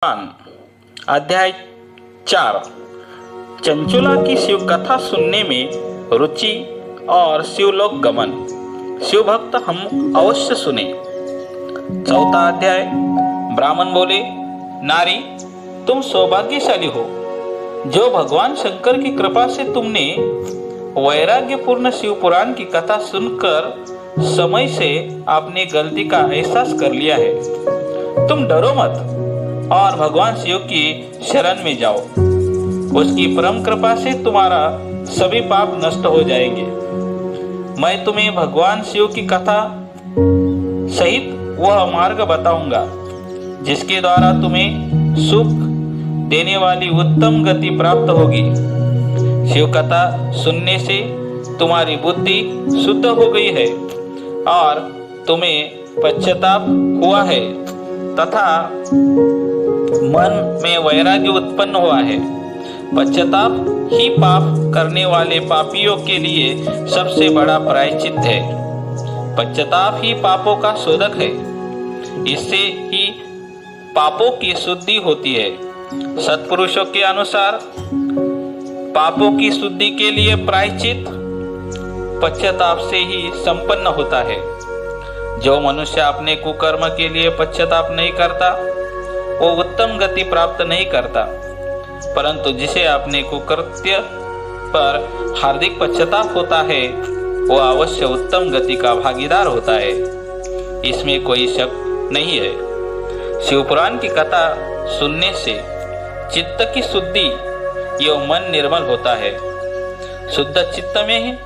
अध्याय 4। चंचुला की शिव कथा सुनने में रुचि और शिवलोक गमन। शिव भक्त हम अवश्य सुने। चौथा अध्याय। ब्राह्मण बोले, नारी तुम सौभाग्यशाली हो जो भगवान शंकर की कृपा से तुमने वैराग्यपूर्ण शिव पुराण की कथा सुनकर समय से अपनी गलती का एहसास कर लिया है। तुम डरो मत और भगवान शिव की शरण में जाओ। उसकी परम कृपा से तुम्हारा सभी पाप नष्ट हो जाएंगे। मैं तुम्हें भगवान शिव की कथा सहित वह मार्ग बताऊंगा जिसके द्वारा तुम्हें सुख देने वाली उत्तम गति प्राप्त होगी। शिव कथा सुनने से तुम्हारी बुद्धि शुद्ध हो गई है और तुम्हें पश्चाताप हुआ है तथा मन में वैराग्य उत्पन्न हुआ है। पश्चाताप ही पाप करने वाले पापियों के लिए सबसे बड़ा प्रायश्चित है। पश्चाताप ही पापों का शोधक है। इससे ही पापों की शुद्धि होती है। सत्पुरुषों के अनुसार पापों की शुद्धि के लिए प्रायश्चित पश्चाताप से ही संपन्न होता है। जो मनुष्य अपने कुकर्म के लिए पश्चाताप नहीं करता वो उत्तम गति प्राप्त नहीं करता, परंतु जिसे अपने कुकृत्य पर हार्दिक पश्चाताप होता है वो अवश्य उत्तम गति का भागीदार होता है। इसमें कोई शक नहीं है। शिवपुराण की कथा सुनने से चित्त की शुद्धि एवं मन निर्मल होता है। शुद्ध चित्त में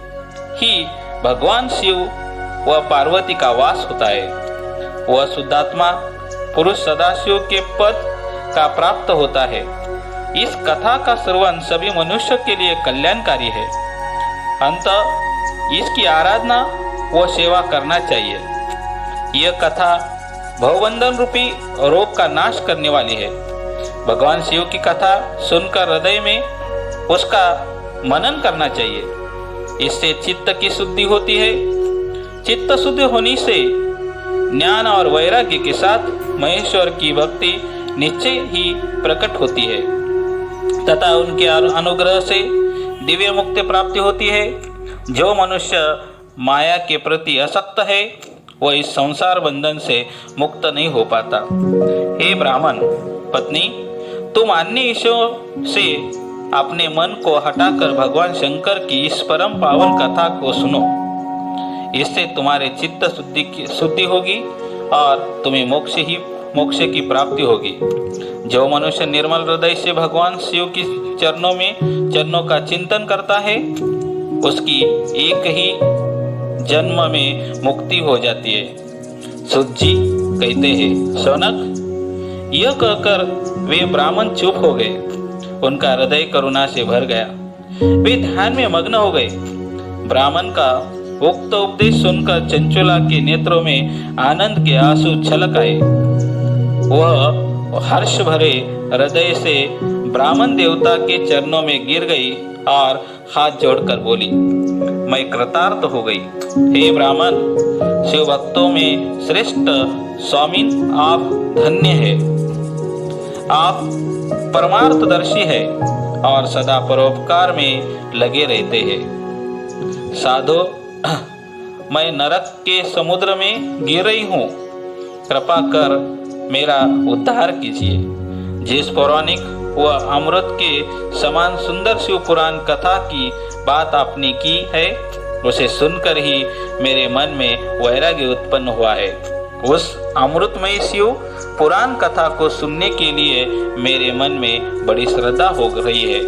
ही भगवान शिव व पार्वती का वास होता है। वह शुद्धात्मा पुरुष सदाशिव के पद का प्राप्त होता है। इस कथा का श्रवण सभी मनुष्य के लिए कल्याणकारी है। अंत इसकी आराधना व सेवा करना चाहिए। यह कथा भवबंधन रूपी रोग का नाश करने वाली है। भगवान शिव की कथा सुनकर हृदय में उसका मनन करना चाहिए। इससे चित्त की शुद्धि होती है। चित्त शुद्ध होने से ज्ञान और वैराग्य के साथ महेश्वर की भक्ति निश्चय ही प्रकट होती है तथा उनके अनुग्रह से दिव्य मुक्ति प्राप्ति होती है। जो मनुष्य माया के प्रति आसक्त है वह इस संसार बंधन से मुक्त नहीं हो पाता। हे ब्राह्मण पत्नी, तुम अन्य ईश्वरों से अपने मन को हटाकर भगवान शंकर की इस परम पावन कथा को सुनो। इससे तुम्हारे चित्त शुद्धि होगी और तुम्हें मोक्ष की प्राप्ति होगी। जो मनुष्य निर्मल हृदय से भगवान शिव की चरणों का चिंतन करता है उसकी एक ही जन्म में मुक्ति हो जाती है। सुत जी कहते हैं, सौनक, यह कहकर वे ब्राह्मण चुप हो गए। उनका हृदय करुणा से भर गया। वे ध्यान में मग्न हो गए। ब्राह्मण का उक्त उपदेश सुनकर चंचुला के नेत्रों में आनंद के आंसू छलक आए। वह हर्ष भरे हृदय से ब्राह्मण देवता के चरणों में गिर गई और हाथ जोड़कर बोली, मैं कृतार्थ हो गई। हे ब्राह्मण, शिव भक्तों में श्रेष्ठ स्वामी आप धन्य है। आप परमार्थदर्शी है और सदा परोपकार में लगे रहते हैं। साधो, मैं नरक के समुद्र में गिर रही हूँ। कृपा कर मेरा उद्धार कीजिए। जिस पौराणिक व अमृत के समान सुंदर शिव पुराण कथा की बात आपने की है उसे सुनकर ही मेरे मन में वैराग्य उत्पन्न हुआ है। उस अमृतमय शिव पुराण कथा को सुनने के लिए मेरे मन में बड़ी श्रद्धा हो रही है।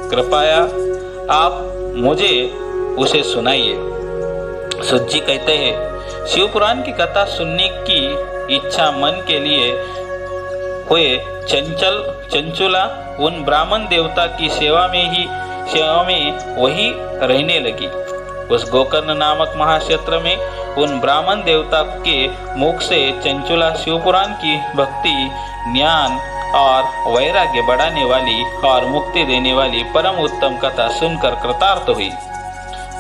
कृपया आप मुझे उसे सुनाइए। सुत जी कहते हैं, शिव पुराण की कथा सुनने की इच्छा मन के लिए हुए चंचुला उन ब्राह्मण देवता की सेवा में वही रहने लगी। उस गोकर्ण नामक महाक्षेत्र में उन ब्राह्मण देवता के मुख से चंचुला शिव पुराण की भक्ति, ज्ञान और वैराग्य बढ़ाने वाली और मुक्ति देने वाली परम उत्तम कथा सुनकर कृतार्थ हुई।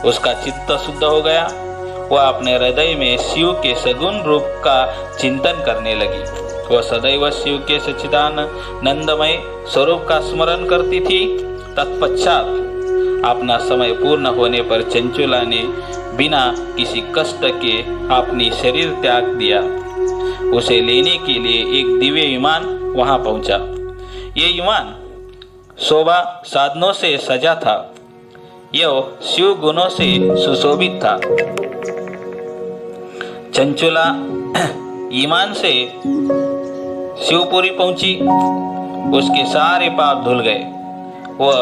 उसका चित्त शुद्ध हो गया। वह अपने हृदय में शिव के सगुण रूप का चिंतन करने लगी वह सदैव शिव के सच्चिदानंदमय स्वरूप का स्मरण करती थी। तत्पश्चात अपना समय पूर्ण होने पर चंचुला ने बिना किसी कष्ट के अपनी शरीर त्याग दिया। उसे लेने के लिए एक दिव्य विमान वहां पहुंचा। ये विमान शोभा साधनों से सजा था। यह शिव गुणों से सुशोभित था। चंचुला ईमान से शिवपुरी पहुंची। उसके सारे पाप धुल गए। वह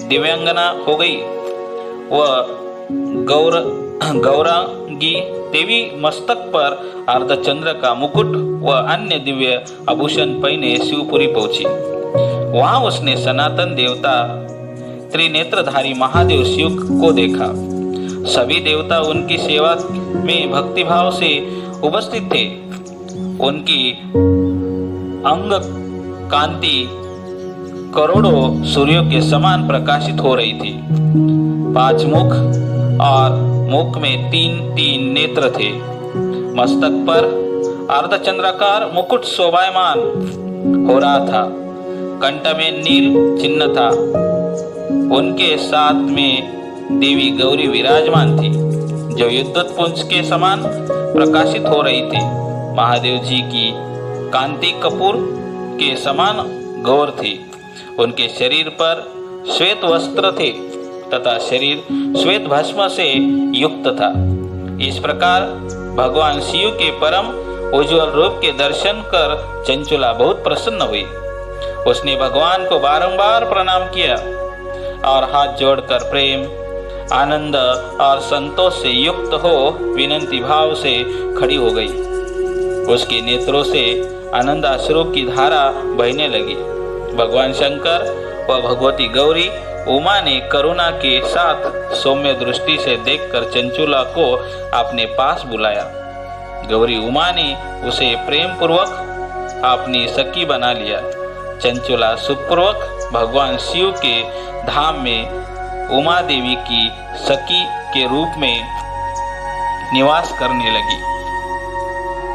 दिव्यांगना हो गई। वह गौरांगी देवी मस्तक पर अर्धचंद्र का मुकुट व अन्य दिव्य आभूषण पहने शिवपुरी पहुंची। वहां उसने सनातन देवता त्रिनेत्रधारी महादेव शिव को देखा। सभी देवता उनकी सेवा में भक्तिभाव से उपस्थित थे। उनकी अंग कांति करोड़ों सूर्यों के समान प्रकाशित हो रही थी। 5 मुख और मुख में 3-3 नेत्र थे। मस्तक पर अर्धचंद्राकार मुकुट शोभायमान हो रहा था। कंठ में नील चिन्ह था। उनके साथ में देवी गौरी विराजमान थी, जो विद्युत पुंज के समान प्रकाशित हो रही थी। महादेव जी की कांति कपूर के समान गौर थी। उनके शरीर पर श्वेत वस्त्र थे तथा शरीर श्वेत भस्म से युक्त था। इस प्रकार भगवान शिव के परम उज्ज्वल रूप के दर्शन कर चंचुला बहुत प्रसन्न हुई। उसने भगवान को बारंबार प्रणाम किया और हाथ जोड़कर प्रेम, आनंद और संतोष से युक्त हो विनती भाव से खड़ी हो गई। उसके नेत्रों से आनंद अश्रु की धारा बहने लगी। भगवान शंकर व भगवती गौरी उमा ने करुणा के साथ सौम्य दृष्टि से देखकर चंचुला को अपने पास बुलाया। गौरी उमा ने उसे प्रेम पूर्वक अपनी सखी बना लिया। चंचुला सुखपूर्वक भगवान शिव के धाम में उमा देवी की सखी के रूप में निवास करने लगी।